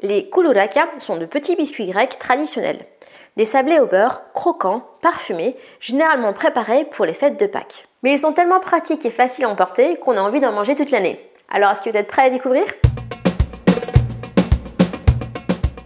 Les kouloulaka sont de petits biscuits grecs traditionnels. Des sablés au beurre, croquants, parfumés, généralement préparés pour les fêtes de Pâques. Mais ils sont tellement pratiques et faciles à emporter qu'on a envie d'en manger toute l'année. Alors est-ce que vous êtes prêts à découvrir ?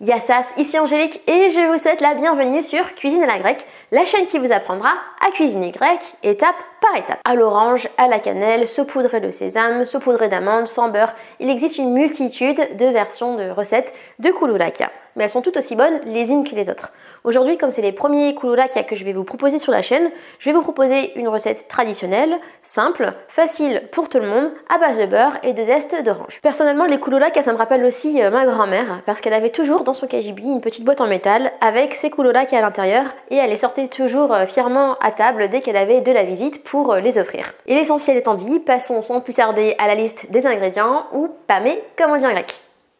Yassas, ici Angélique et je vous souhaite la bienvenue sur Cuisine à la grecque, la chaîne qui vous apprendra à cuisiner grec étape par étape. À l'orange, à la cannelle, saupoudrée de sésame, saupoudrée d'amandes, sans beurre, il existe une multitude de versions de recettes de kouloulaka. Mais elles sont toutes aussi bonnes les unes que les autres. Aujourd'hui, comme c'est les premiers kouloulaka que je vais vous proposer sur la chaîne, je vais vous proposer une recette traditionnelle, simple, facile pour tout le monde, à base de beurre et de zeste d'orange. Personnellement, les kouloulaka, ça me rappelle aussi ma grand-mère, parce qu'elle avait toujours dans son cagibi une petite boîte en métal avec ses kouloulaka à l'intérieur et elle les sortait toujours fièrement à table dès qu'elle avait de la visite pour les offrir. Et l'essentiel étant dit, passons sans plus tarder à la liste des ingrédients, ou pâmé comme on dit en grec.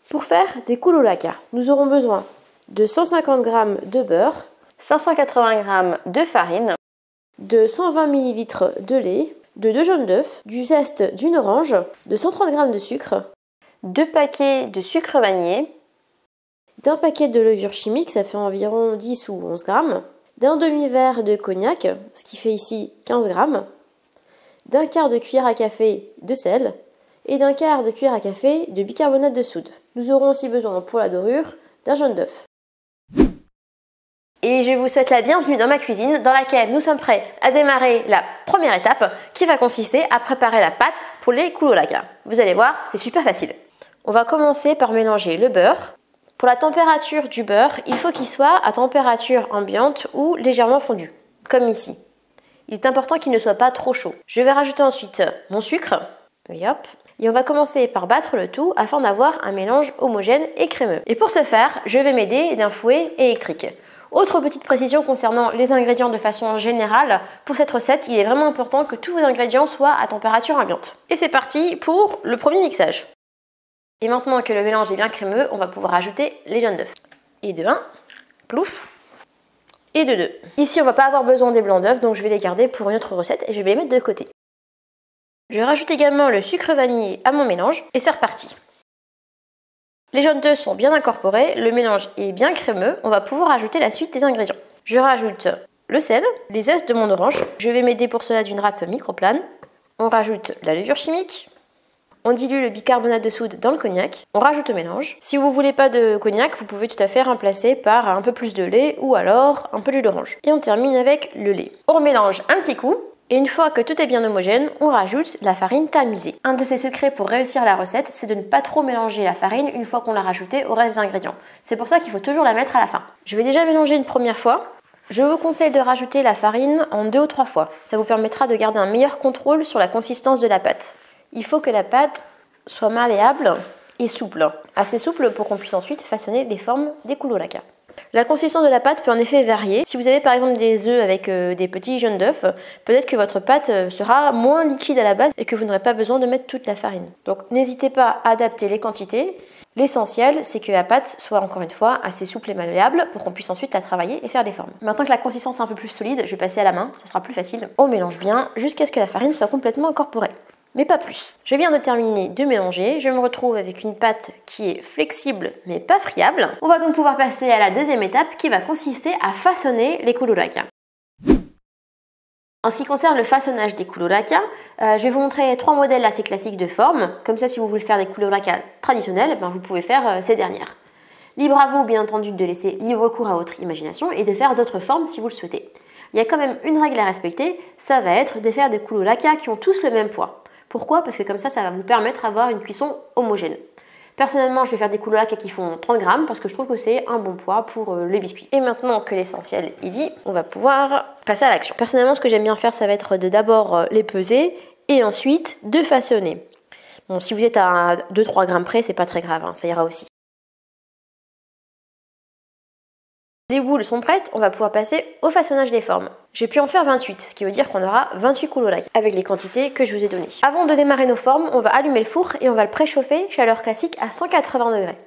Pour faire des kouloulaka, nous aurons besoin de 150 g de beurre, 580 g de farine, de 120 ml de lait, de 2 jaunes d'œufs, du zeste d'une orange, de 130 g de sucre, 2 paquets de sucre vanillé, d'un paquet de levure chimique, ça fait environ 10 ou 11 g, d'un demi-verre de cognac, ce qui fait ici 15 g, d'un quart de cuillère à café de sel et d'un quart de cuillère à café de bicarbonate de soude. Nous aurons aussi besoin pour la dorure d'un jaune d'œuf. Et je vous souhaite la bienvenue dans ma cuisine dans laquelle nous sommes prêts à démarrer la première étape qui va consister à préparer la pâte pour les kouloulaka. Vous allez voir, c'est super facile. On va commencer par mélanger le beurre. Pour la température du beurre, il faut qu'il soit à température ambiante ou légèrement fondu, comme ici. Il est important qu'il ne soit pas trop chaud. Je vais rajouter ensuite mon sucre. Et hop. Et on va commencer par battre le tout afin d'avoir un mélange homogène et crémeux. Et pour ce faire, je vais m'aider d'un fouet électrique. Autre petite précision concernant les ingrédients de façon générale, pour cette recette, il est vraiment important que tous vos ingrédients soient à température ambiante. Et c'est parti pour le premier mixage. Et maintenant que le mélange est bien crémeux, on va pouvoir ajouter les jaunes d'œufs. Et de 1, plouf, et de 2. Ici, on ne va pas avoir besoin des blancs d'œufs, donc je vais les garder pour une autre recette et je vais les mettre de côté. Je rajoute également le sucre vanillé à mon mélange et c'est reparti. Les jaunes d'œufs sont bien incorporés, le mélange est bien crémeux, on va pouvoir ajouter la suite des ingrédients. Je rajoute le sel, les zestes de mon orange, je vais m'aider pour cela d'une râpe microplane. On rajoute la levure chimique, on dilue le bicarbonate de soude dans le cognac, on rajoute au mélange. Si vous ne voulez pas de cognac, vous pouvez tout à fait remplacer par un peu plus de lait ou alors un peu de jus d'orange. Et on termine avec le lait. On remélange un petit coup. Et une fois que tout est bien homogène, on rajoute la farine tamisée. Un de ses secrets pour réussir la recette, c'est de ne pas trop mélanger la farine une fois qu'on l'a rajoutée au reste des ingrédients. C'est pour ça qu'il faut toujours la mettre à la fin. Je vais déjà mélanger une première fois. Je vous conseille de rajouter la farine en 2 ou 3 fois. Ça vous permettra de garder un meilleur contrôle sur la consistance de la pâte. Il faut que la pâte soit malléable et souple. Assez souple pour qu'on puisse ensuite façonner les formes des kouloulaka. La consistance de la pâte peut en effet varier. Si vous avez par exemple des œufs avec des petits jaunes d'œufs, peut-être que votre pâte sera moins liquide à la base et que vous n'aurez pas besoin de mettre toute la farine. Donc n'hésitez pas à adapter les quantités. L'essentiel, c'est que la pâte soit encore une fois assez souple et malléable pour qu'on puisse ensuite la travailler et faire des formes. Maintenant que la consistance est un peu plus solide, je vais passer à la main, ça sera plus facile. On mélange bien jusqu'à ce que la farine soit complètement incorporée. Mais pas plus. Je viens de terminer de mélanger, je me retrouve avec une pâte qui est flexible mais pas friable. On va donc pouvoir passer à la deuxième étape qui va consister à façonner les kouloulaka. En ce qui concerne le façonnage des kouloulaka, je vais vous montrer 3 modèles assez classiques de forme. Comme ça, si vous voulez faire des kouloulaka traditionnels, vous pouvez faire ces dernières. Libre à vous, bien entendu, de laisser libre cours à votre imagination et de faire d'autres formes si vous le souhaitez. Il y a quand même une règle à respecter, ça va être de faire des kouloulaka qui ont tous le même poids. Pourquoi ? Parce que comme ça va vous permettre d'avoir une cuisson homogène. Personnellement, je vais faire des kouloulaka qui font 30 g parce que je trouve que c'est un bon poids pour les biscuits. Et maintenant que l'essentiel est dit, on va pouvoir passer à l'action. Personnellement, ce que j'aime bien faire, ça va être de d'abord les peser et ensuite de façonner. Bon, si vous êtes à 2-3 g près, c'est pas très grave, ça ira aussi. Les boules sont prêtes, on va pouvoir passer au façonnage des formes. J'ai pu en faire 28, ce qui veut dire qu'on aura 28 kouloulaka avec les quantités que je vous ai données. Avant de démarrer nos formes, on va allumer le four et on va le préchauffer, chaleur classique à 180 degrés.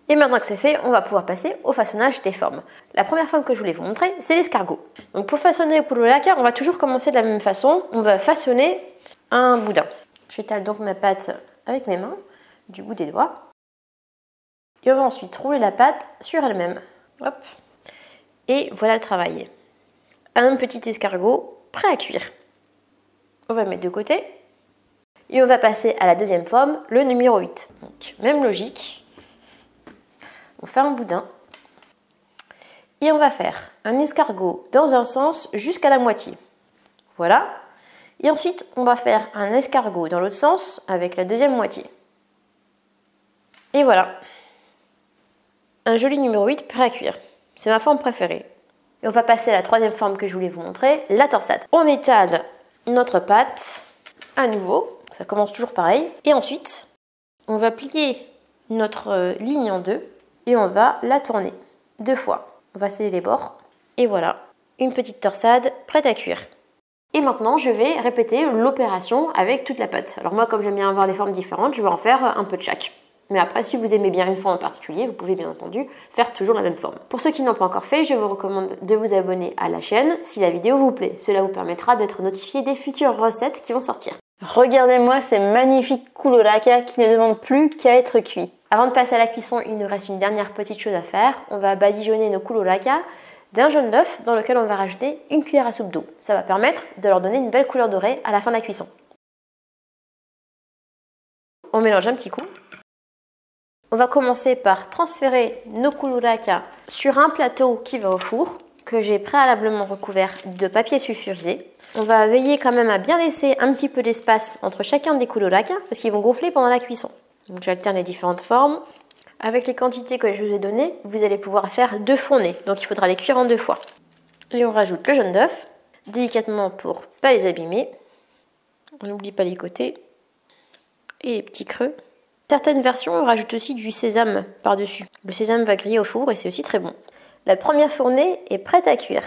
Et maintenant que c'est fait, on va pouvoir passer au façonnage des formes. La première forme que je voulais vous montrer, c'est l'escargot. Donc pour façonner le kouloulaka, on va toujours commencer de la même façon. On va façonner un boudin. J'étale donc ma pâte avec mes mains. du bout des doigts. Et on va ensuite rouler la pâte sur elle-même. Hop. Et voilà le travail. Un petit escargot prêt à cuire. On va le mettre de côté. Et on va passer à la deuxième forme, le numéro 8. Donc, même logique. On fait un boudin. Et on va faire un escargot dans un sens jusqu'à la moitié. Voilà. Et ensuite, on va faire un escargot dans l'autre sens avec la deuxième moitié. Et voilà. Un joli numéro 8 prêt à cuire. C'est ma forme préférée. Et on va passer à la troisième forme que je voulais vous montrer, la torsade. On étale notre pâte à nouveau. Ça commence toujours pareil. Et ensuite, on va plier notre ligne en deux et on va la tourner 2 fois. On va sceller les bords. Et voilà, une petite torsade prête à cuire. Et maintenant, je vais répéter l'opération avec toute la pâte. Alors moi, comme j'aime bien avoir des formes différentes, je vais en faire un peu de chaque. Mais après, si vous aimez bien une forme en particulier, vous pouvez bien entendu faire toujours la même forme. Pour ceux qui n'ont pas encore fait, je vous recommande de vous abonner à la chaîne si la vidéo vous plaît. Cela vous permettra d'être notifié des futures recettes qui vont sortir. Regardez-moi ces magnifiques kouloulaka qui ne demandent plus qu'à être cuits. Avant de passer à la cuisson, il nous reste une dernière petite chose à faire. On va badigeonner nos kouloulaka d'un jaune d'œuf dans lequel on va rajouter une cuillère à soupe d'eau. Ça va permettre de leur donner une belle couleur dorée à la fin de la cuisson. On mélange un petit coup. On va commencer par transférer nos kouloulaka sur un plateau qui va au four, que j'ai préalablement recouvert de papier sulfurisé. On va veiller quand même à bien laisser un petit peu d'espace entre chacun des kouloulaka, parce qu'ils vont gonfler pendant la cuisson. Donc j'alterne les différentes formes. Avec les quantités que je vous ai données, vous allez pouvoir faire 2 fournées, donc il faudra les cuire en 2 fois. Et on rajoute le jaune d'œuf, délicatement pour ne pas les abîmer. On n'oublie pas les côtés et les petits creux. Certaines versions rajoutent aussi du sésame par-dessus. Le sésame va griller au four et c'est aussi très bon. La première fournée est prête à cuire.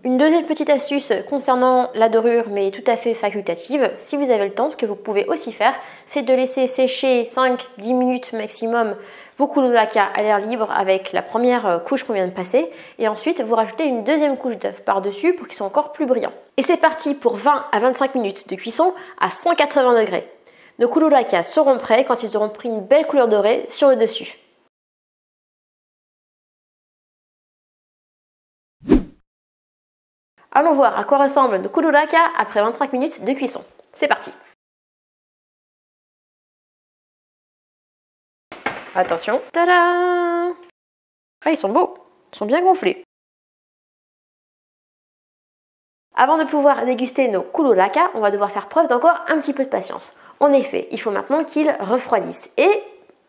Une deuxième petite astuce concernant la dorure, mais tout à fait facultative, si vous avez le temps, ce que vous pouvez aussi faire, c'est de laisser sécher 5-10 minutes maximum vos kouloulaka à l'air libre avec la première couche qu'on vient de passer, et ensuite vous rajoutez une deuxième couche d'œuf par-dessus pour qu'ils soient encore plus brillants. Et c'est parti pour 20 à 25 minutes de cuisson à 180 degrés. Nos kouloulaka seront prêts quand ils auront pris une belle couleur dorée sur le dessus. Allons voir à quoi ressemblent nos kouloulaka après 25 minutes de cuisson. C'est parti! Attention! Tada! Ah, ils sont beaux! Ils sont bien gonflés. Avant de pouvoir déguster nos kouloulaka, on va devoir faire preuve d'encore un petit peu de patience. En effet, il faut maintenant qu'ils refroidissent. Et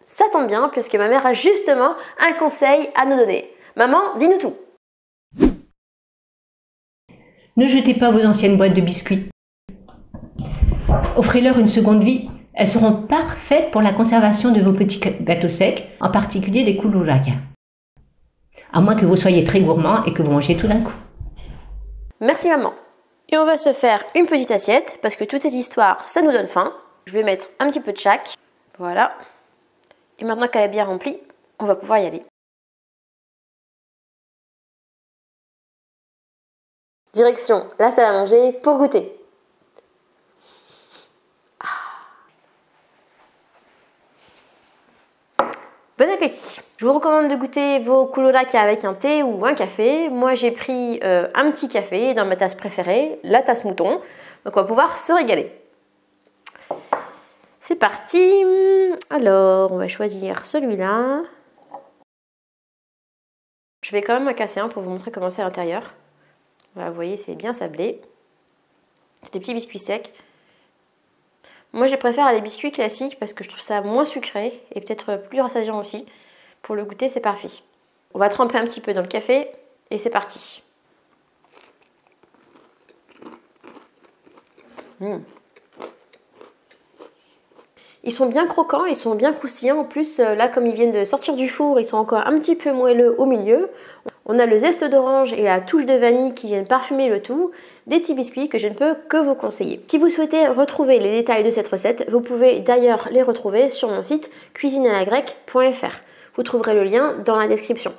ça tombe bien puisque ma mère a justement un conseil à nous donner. Maman, dis-nous tout! Ne jetez pas vos anciennes boîtes de biscuits. Offrez-leur une seconde vie. Elles seront parfaites pour la conservation de vos petits gâteaux secs, en particulier des kouloulaka. À moins que vous soyez très gourmand et que vous mangez tout d'un coup. Merci maman. Et on va se faire une petite assiette parce que toutes ces histoires, ça nous donne faim. Je vais mettre un petit peu de chaque. Voilà. Et maintenant qu'elle est bien remplie, on va pouvoir y aller. Direction la salle à manger pour goûter. Bon appétit! Je vous recommande de goûter vos kouloulaka avec un thé ou un café. Moi j'ai pris un petit café dans ma tasse préférée, la tasse mouton. Donc on va pouvoir se régaler. C'est parti! Alors on va choisir celui-là. Je vais quand même en casser un pour vous montrer comment c'est à l'intérieur. Voilà, vous voyez, c'est bien sablé. C'est des petits biscuits secs. Moi, je préfère à des biscuits classiques parce que je trouve ça moins sucré et peut-être plus rassasiant aussi. Pour le goûter, c'est parfait. On va tremper un petit peu dans le café et c'est parti. Ils sont bien croquants, ils sont bien croustillants. En plus, là, comme ils viennent de sortir du four, ils sont encore un petit peu moelleux au milieu. On a le zeste d'orange et la touche de vanille qui viennent parfumer le tout. Des petits biscuits que je ne peux que vous conseiller. Si vous souhaitez retrouver les détails de cette recette, vous pouvez d'ailleurs les retrouver sur mon site cuisinealagrecque.fr. Vous trouverez le lien dans la description.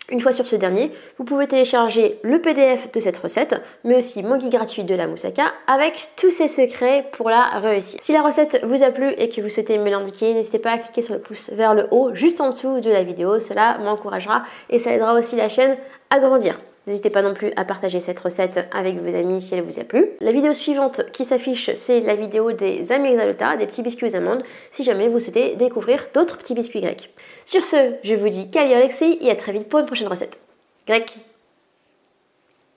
Une fois sur ce dernier, vous pouvez télécharger le PDF de cette recette, mais aussi mon guide gratuit de la moussaka avec tous ses secrets pour la réussir. Si la recette vous a plu et que vous souhaitez me l'indiquer, n'hésitez pas à cliquer sur le pouce vers le haut juste en dessous de la vidéo, cela m'encouragera et ça aidera aussi la chaîne à grandir. N'hésitez pas non plus à partager cette recette avec vos amis si elle vous a plu. La vidéo suivante qui s'affiche, c'est la vidéo des amygdalotas, des petits biscuits aux amandes, si jamais vous souhaitez découvrir d'autres petits biscuits grecs. Sur ce, je vous dis Kali Alexei et à très vite pour une prochaine recette. Grec.